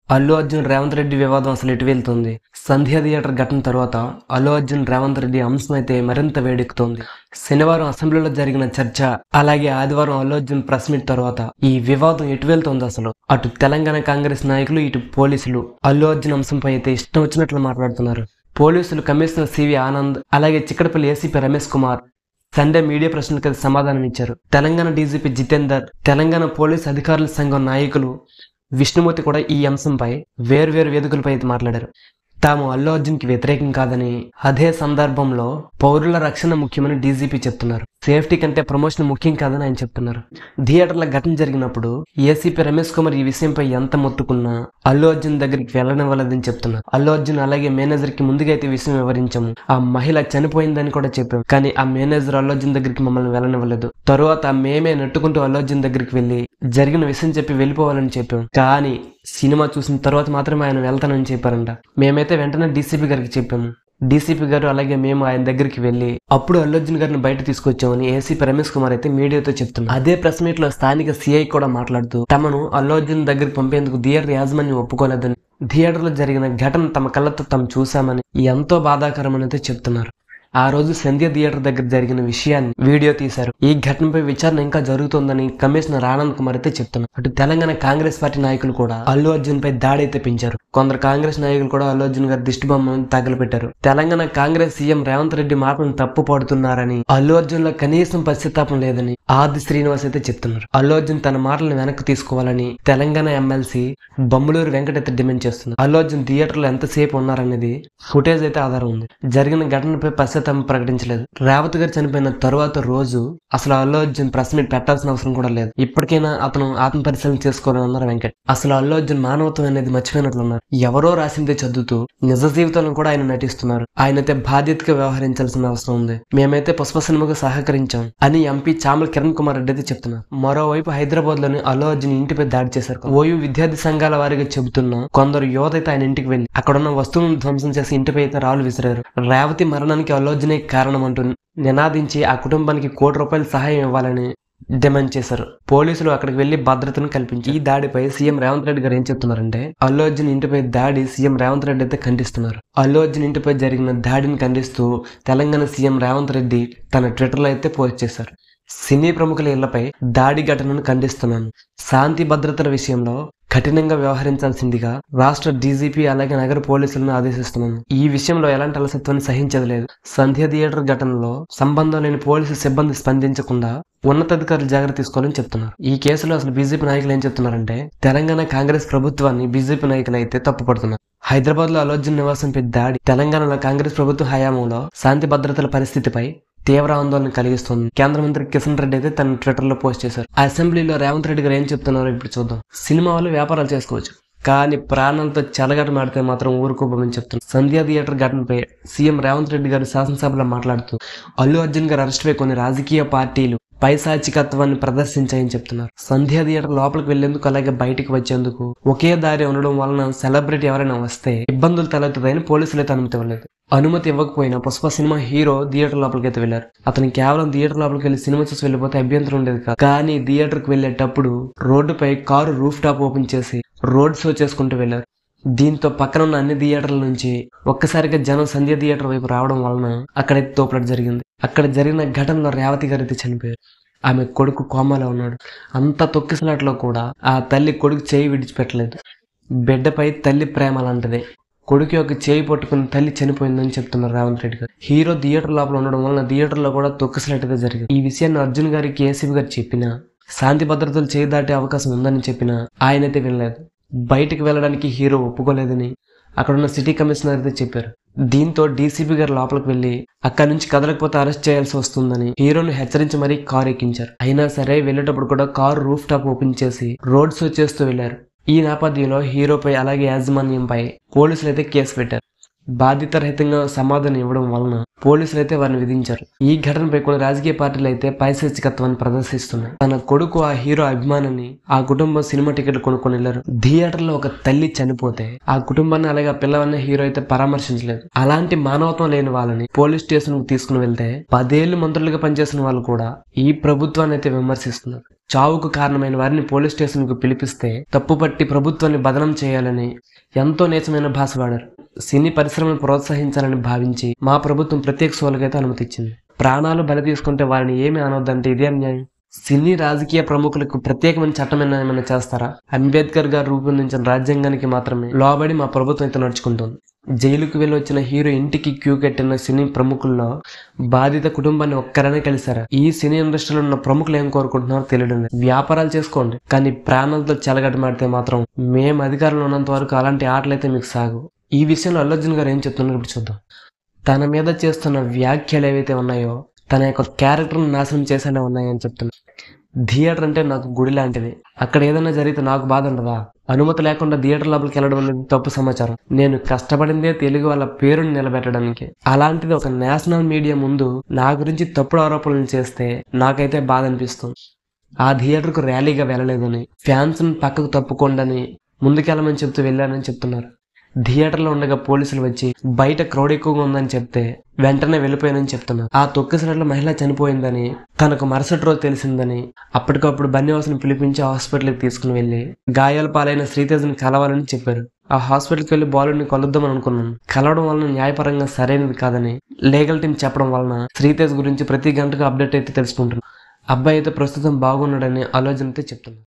అల్లు అర్జున్ రేవంత్ రెడ్డి వివాదం అసలు ఎటు వెళ్తుంది? సంధ్య థియేటర్ ఘటన తర్వాత అల్లు అర్జున్ రేవంత్ రెడ్డి అంశం అయితే మరింత వేడెక్కుతోంది. శనివారం అసెంబ్లీలో జరిగిన చర్చ, అలాగే ఆదివారం అల్లు అర్జున్ ప్రెస్ మీట్ తర్వాత ఈ వివాదం ఎటు వెళ్తోంది అసలు? అటు తెలంగాణ కాంగ్రెస్ నాయకులు, ఇటు పోలీసులు అల్లు అర్జున్ అంశంపై అయితే ఇష్టం వచ్చినట్లు మాట్లాడుతున్నారు. పోలీసులు కమిషనర్ సివి ఆనంద్, అలాగే Chikkadpally ACP Ramesh Kumar Sunday media ప్రశ్నలకు సమాధానం ఇచ్చారు. తెలంగాణ డీజీపీ జితేందర్, తెలంగాణ పోలీసు అధికారుల సంఘం నాయకులు విష్ణుమూర్తి కూడా ఈ అంశంపై వేర్వేరు వేదికలపై అయితే మాట్లాడారు. తాము అల్లు అర్జున్ కి వ్యతిరేకం కాదని, అదే సందర్భంలో పౌరుల రక్షణ ముఖ్యమని డీజీపీ చెప్తున్నారు. సేఫ్టీ కంటే ప్రమోషన్ ముఖ్యం కాదని ఆయన చెప్తున్నారు. థియేటర్ల ఘటన జరిగినప్పుడు ఏసీపీ రమేష్ కుమార్ ఈ విషయంపై ఎంత మొత్తుకున్నా అల్లు అర్జున్ దగ్గరికి వెళ్ళనివ్వలేదని చెప్తున్నారు. అల్లు అర్జున్ అలాగే మేనేజర్ కి ముందుగా అయితే విషయం వివరించాము. ఆ మహిళ చనిపోయిందని కూడా చెప్పాము, కానీ ఆ మేనేజర్ అల్లు అర్జున్ దగ్గరికి మమ్మల్ని వెళ్ళనివ్వలేదు. తరువాత మేమే నెట్టుకుంటూ అల్లు అర్జున్ దగ్గరికి వెళ్ళి జరిగిన విషయం చెప్పి వెళ్ళిపోవాలని చెప్పాము. కానీ సినిమా చూసిన తర్వాత మాత్రమే ఆయన వెళ్తానని చెప్పారంట. మేమైతే వెంటనే డీసీపీ గారికి చెప్పాము. డీసీపీ గారు అలాగే మేము ఆయన దగ్గరికి వెళ్లి అప్పుడు అల్లు అర్జున్ గారిని బయట తీసుకొచ్చామని ఏసీపీ రమేష్ కుమార్ అయితే మీడియాతో చెప్తున్నారు. అదే ప్రెస్ మీట్ లో స్థానిక సిఐ కూడా మాట్లాడుతూ తమను అల్లు అర్జున్ దగ్గరికి పంపేందుకు థియేటర్ యాజమాన్యం ఒప్పుకోలేదని, థియేటర్ లో జరిగిన ఘటన తమ కళ్ళతో తాము చూశామని, ఎంతో బాధాకరమని అయితే చెప్తున్నారు. ఆ రోజు సంధ్య థియేటర్ దగ్గర జరిగిన విషయాన్ని వీడియో తీశారు. ఈ ఘటనపై విచారణ ఇంకా జరుగుతోందని కమిషనర్ ఆనంద్ కుమార్ అయితే చెప్తున్నారు. అటు తెలంగాణ కాంగ్రెస్ పార్టీ నాయకులు కూడా అల్లు అర్జున్ పై దాడి అయితే పెంచారు. కొందరు కాంగ్రెస్ నాయకులు కూడా అల్లు అర్జున్ గారి దిష్టి బొమ్మను తగలపెట్టారు. తెలంగాణ కాంగ్రెస్ సీఎం రేవంత్ రెడ్డి మాటలను తప్పు పడుతున్నారని, అల్లు అర్జున్ లో కనీసం పశ్చాత్తాపం లేదని ఆది శ్రీనివాస్ అయితే చెప్తున్నారు. అల్లు అర్జున్ తన మాటలను వెనక్కి తీసుకోవాలని తెలంగాణ ఎమ్మెల్సీ బొమ్మలూరు వెంకట అయితే డిమాండ్ చేస్తున్నారు. అల్లు అర్జున్ థియేటర్ లో ఎంతసేపు ఉన్నారనేది ఫుటేజ్ అయితే ఆధారం ఉంది. జరిగిన ఘటనపై తమ ప్రకటించలేదు. రేవత్ గారు చనిపోయిన తరువాత రోజు అసలు అల్లు అర్జున్ ప్రెస్ మీట్ పెట్టాల్సిన అవసరం కూడా లేదు. ఇప్పటికైనా అతను ఆత్మ పరిశీలన చేసుకోవాలని అన్నారు వెంకట్. అసలు అల్లు అర్జున్ మానవత్వం అనేది మర్చిపోయినట్లున్నారు. ఎవరో రాసిందే చదువుతూ నిజ జీవితంలో కూడా ఆయన నటిస్తున్నారు. ఆయనైతే బాధ్యతగా వ్యవహరించాల్సిన అవసరం ఉంది. మేమైతే పుష్ప సినిమాకు సహకరించాం అని ఎంపీ చామల కిరణ్ కుమార్ రెడ్డి అయితే చెప్తున్నారు. మరోవైపు హైదరాబాద్ లోని అల్లు అర్జున్ ఇంటిపై దాడి చేశారు. ఓయూ విద్యార్థి సంఘాల వారిగా చెబుతున్న కొందరు యువత అయితే ఆయన ఇంటికి వెళ్లి అక్కడున్న వస్తువులను ధ్వంసం చేసి ఇంటిపై అయితే రాళ్లు విసిరారు. రేవతి మరణానికి అల్లు అర్జునే కారణం అంటూ నినాదించి ఆ కుటుంబానికి ₹1 కోటి సహాయం ఇవ్వాలని డిమాండ్ చేశారు. పోలీసులు అక్కడికి వెళ్లి భద్రతను కల్పించి ఈ దాడిపై సీఎం రేవంత్ రెడ్డి గారు ఏం చెప్తున్నారంటే, అల్లు అర్జున్ ఇంటిపై దాడి సీఎం రేవంత్ రెడ్డి అయితే ఖండిస్తున్నారు. అల్లు అర్జున్ ఇంటిపై జరిగిన దాడిని ఖండిస్తూ తెలంగాణ సీఎం రేవంత్ రెడ్డి తన ట్విట్టర్లో అయితే పోస్ట్ చేశారు. సినీ ప్రముఖుల ఇళ్లపై దాడి ఘటనను ఖండిస్తున్నాను. శాంతి భద్రతల విషయంలో కఠినంగా వ్యవహరించాల్సిందిగా రాష్ట్ర డీజీపీ అలాగే నగర పోలీసులను ఆదేశిస్తున్నాను. ఈ విషయంలో ఎలాంటి అలసత్వాన్ని సహించేది లేదు. సంధ్య థియేటర్ ఘటనలో సంబంధం లేని పోలీసు సిబ్బంది స్పందించకుండా ఉన్నతాధికారులు జాగ్రత్త తీసుకోవాలని చెప్తున్నారు. ఈ కేసులో అసలు బీజేపీ నాయకులు ఏం చెప్తున్నారంటే, తెలంగాణ కాంగ్రెస్ ప్రభుత్వాన్ని బీజేపీ నాయకులు అయితే తప్పుపడుతున్నారు. హైదరాబాద్ లో అల్లు అర్జున్ నివాసంపై దాడి తెలంగాణలో కాంగ్రెస్ ప్రభుత్వ హయాంలో శాంతి భద్రతల పరిస్థితిపై తీవ్ర ఆందోళన కలిగిస్తుంది. కేంద్ర మంత్రి కిషన్ రెడ్డి అయితే తన ట్విట్టర్ లో పోస్ట్ చేశారు. అసెంబ్లీలో రేవంత్ రెడ్డి గారు ఏం చెప్తున్నారో ఇప్పుడు చూద్దాం. సినిమా వాళ్ళు వ్యాపారాలు చేసుకోవచ్చు, కానీ ప్రాణాలతో చెలగటమాడితే మాత్రం ఊరుకోబోమని చెప్తున్నారు. సంధ్య థియేటర్ ఘటనపై సీఎం రేవంత్ రెడ్డి గారు శాసనసభలో మాట్లాడుతూ అల్లు అర్జున్ గారు అరెస్ట్ పై కొన్ని రాజకీయ పార్టీలు పైశాచికత్వాన్ని ప్రదర్శించాయని చెప్తున్నారు. సంధ్య థియేటర్ లోపలికి వెళ్లేందుకు అలాగే బయటికి వచ్చేందుకు ఒకే దారి ఉండడం వలన సెలబ్రిటీ ఎవరైనా వస్తే ఇబ్బందులు తలెత్తుతాయని పోలీసులు అయితే అనుమతి ఇవ్వలేదు. అనుమతి ఇవ్వకపోయినా పుష్ప సినిమా హీరో థియేటర్ లోపలికి అయితే వెళ్లారు. అతను కేవలం థియేటర్ లోపలికి వెళ్లి సినిమా చూసి వెళ్ళిపోతే అభ్యంతరం ఉండేది కాదు. కానీ థియేటర్ కి వెళ్లేటప్పుడు రోడ్డుపై కారు రూఫ్ టాప్ ఓపెన్ చేసి రోడ్ షో చేసుకుంటూ వెళ్లారు. దీంతో పక్కనున్న అన్ని థియేటర్ల నుంచి ఒక్కసారిగా జనం సంధ్య థియేటర్ వైపు రావడం వలన అక్కడైతే తోపులాట జరిగింది. అక్కడ జరిగిన ఘటనలో రేవతి గారు అయితే చనిపోయారు. ఆమె కొడుకు కోమాలో ఉన్నాడు. అంత తొక్కిసలాట్లో కూడా ఆ తల్లి కొడుకు చేయి విడిచిపెట్టలేదు. బిడ్డపై తల్లి ప్రేమ లాంటిదే. కొడుకు యొక్క చేయి పట్టుకుని తల్లి చనిపోయిందని చెప్తున్నారు రేవంత్ రెడ్డి గారు. హీరో థియేటర్ లోపల ఉండడం వలన థియేటర్ లో కూడా తొక్కిసలాటగా జరిగింది. ఈ విషయాన్ని అర్జున్ గారికి ఏసీబీ గారు చెప్పినా, శాంతి భద్రతలు చేయి దాటే అవకాశం ఉందని చెప్పినా ఆయనైతే వినలేదు. బయటికి వెళ్ళడానికి హీరో ఒప్పుకోలేదని అక్కడున్న సిటీ కమిషనర్ అయితే చెప్పారు. దీంతో డీసీపీ గారు లోపలికి వెళ్లి అక్కడి నుంచి కదలకపోతే అరెస్ట్ చేయాల్సి వస్తుందని హీరోను హెచ్చరించి మరీ కారు ఎక్కించారు. అయినా సరే వెళ్లేటప్పుడు కూడా కారు రూఫ్ టాప్ ఓపెన్ చేసి రోడ్ షో చేస్తూ వెళ్లారు. ఈ నేపథ్యంలో హీరోపై అలాగే యాజమాన్యంపై పోలీసులు అయితే కేసు పెట్టారు. బాధ్యతారహితంగా సమాధానం ఇవ్వడం వలన పోలీసులు అయితే వారిని విధించారు. ఈ ఘటనపై కొన్ని రాజకీయ పార్టీలు అయితే పైశాచికత్వాన్ని ప్రదర్శిస్తున్నాయి. తన కొడుకు ఆ హీరో అభిమానాన్ని ఆ కుటుంబం సినిమా టికెట్లు కొనుక్కొని వెళ్లారు. థియేటర్ లో ఒక తల్లి చనిపోతే ఆ కుటుంబాన్ని అలాగే ఆ పిల్లవాడిని హీరో అయితే పరామర్శించలేదు. అలాంటి మానవత్వం లేని వాళ్ళని పోలీస్ స్టేషన్ కు తీసుకుని వెళ్తే 10 ఏళ్లు మంత్రులుగా పనిచేసిన వాళ్ళు కూడా ఈ ప్రభుత్వాన్ని అయితే విమర్శిస్తున్నారు. చావుకు కారణమైన వారిని పోలీస్ స్టేషన్కు పిలిపిస్తే తప్పుపట్టి ప్రభుత్వాన్ని బదనం చేయాలని ఎంతో నీచమైన భాష వాడారు. సినీ పరిశ్రమను ప్రోత్సహించాలని భావించి మా ప్రభుత్వం ప్రత్యేక షోలకైతే అనుమతి ఇచ్చింది. ప్రాణాలు బలి తీసుకుంటే వారిని ఏమి అనొద్దంటే ఇదే అన్యాయం. సినీ రాజకీయ ప్రముఖులకు ప్రత్యేకమైన చట్టం ఏమైనా చేస్తారా? అంబేద్కర్ గారు రూపొందించిన రాజ్యాంగానికి మాత్రమే లోబడి మా ప్రభుత్వం అయితే నడుచుకుంటుంది. జైలుకు వెళ్ళి వచ్చిన హీరో ఇంటికి క్యూ కట్టిన సినీ ప్రముఖుల్లో బాధిత కుటుంబాన్ని ఒక్కరనే కలిసారా? ఈ సినీ ఇండస్ట్రీలో ఉన్న ప్రముఖులు ఏం కోరుకుంటున్నారో తెలియడం లేదు. వ్యాపారాలు చేసుకోండి, కానీ ప్రాణాలతో చెలగటమాడితే మాత్రం మేము అధికారంలో ఉన్నంత వరకు అలాంటి ఆటలైతే మీకు సాగు. ఈ విషయంలో అల్లు అర్జున్ గారు ఏం చెప్తున్నారు ఇప్పుడు చూద్దాం. తన మీద చేస్తున్న వ్యాఖ్యలు ఏవైతే ఉన్నాయో తన యొక్క క్యారెక్టర్ను నాశనం చేసేలా ఉన్నాయని చెప్తున్నారు. థియేటర్ అంటే నాకు గుడి లాంటిది. అక్కడ ఏదైనా జరిగితే నాకు బాధ ఉండదా? అనుమతి లేకుండా థియేటర్ లోపలికి వెళ్ళడం అనేది తప్పు సమాచారం. నేను కష్టపడిందే తెలుగు వాళ్ళ పేరుని నిలబెట్టడానికి. అలాంటిది ఒక నేషనల్ మీడియా ముందు నా గురించి తప్పుడు ఆరోపణలు చేస్తే నాకైతే బాధ అనిపిస్తుంది. ఆ థియేటర్కు ర్యాలీగా వెళ్ళలేదని, ఫ్యాన్స్ పక్కకు తప్పుకోండని, ముందుకెళ్ళమని చెప్తూ వెళ్ళానని చెప్తున్నారు. థియేటర్లో ఉండగా పోలీసులు వచ్చి బయట క్రౌడ్ ఎక్కువగా ఉందని చెప్తే వెంటనే వెళ్ళిపోయానని చెప్తున్నారు. ఆ తొక్కిసలాట్లో మహిళ చనిపోయిందని తనకు మరుసటి రోజు తెలిసిందని అప్పటికప్పుడు బన్నివాసుని పిలిపించి హాస్పిటల్కి తీసుకుని వెళ్ళి గాయాల పాలైన శ్రీతేజ్ని కలవాలని చెప్పారు. ఆ హాస్పిటల్కి వెళ్ళి బాలుడిని కలుద్దామని అనుకున్నాను. కలవడం వలన న్యాయపరంగా సరైనది కాదని లీగల్ టీం చెప్పడం వలన శ్రీతేజ్ గురించి ప్రతి గంటకు అప్డేట్ అయితే తెలుసుకుంటున్నాను. అబ్బాయి అయితే ప్రస్తుతం బాగున్నాడని అల్లు అర్జున్ అయితే చెప్తున్నారు.